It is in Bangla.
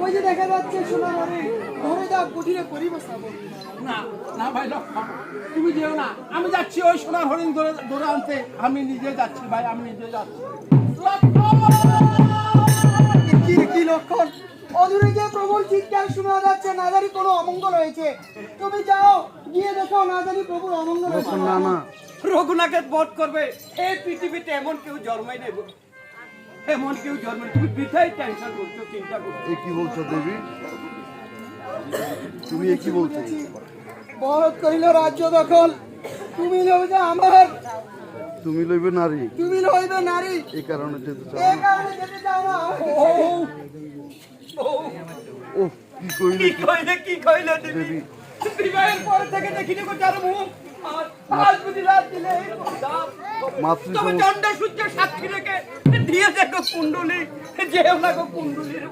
ওই যে দেখা যাচ্ছে সোনার হরিণ, ধরে যা কুঠিরে করি বসাবো। না না ভাই লক্ষণ, তুমি যেও না, আমি যাচ্ছি ওই সোনার হরিণ ধরে আনতে। আমি নিজে যাচ্ছি ভাই, আমি নিজে যাচ্ছি। কি লক্ষণ? অদূরে যে প্রবল চিৎকার শোনা যাচ্ছে, না জানি কোনো অমঙ্গল হয়েছে। তুমি যাও, গিয়ে দেখো না জানি প্রভুর অমঙ্গল হয়েছে। না না, রঘুনাথকে বধ করবে এই পৃথিবীতে এমন কেউ জন্মাই নেই, এমন কেউ জন্মাই। তুমি বৃথাই টেনশন করছো, চিন্তা করছো। এ কি বলছো দেবী? তুমি এ কি বলছো? বধ করিল রাজ্য দখল, তুমি লইবে আমার, তুমি লইবে নারী, তুমি লইবে নারী, এই কারণে যেতে চাও এই না? কারণে যেতে চাও না। ও কি কইলে কি কইলে দেবী? দেবী? বিবাহের পর থেকে দেখিনি গো যার মুখ, আর আজ বুঝি রাত দিলে এই কথা। মাতৃ তবে সমস্যা। চন্ডা সূর্যের সাক্ষী রেখে দিয়ে দেখো কুণ্ডলী, যে ওনাকে কুণ্ডলীর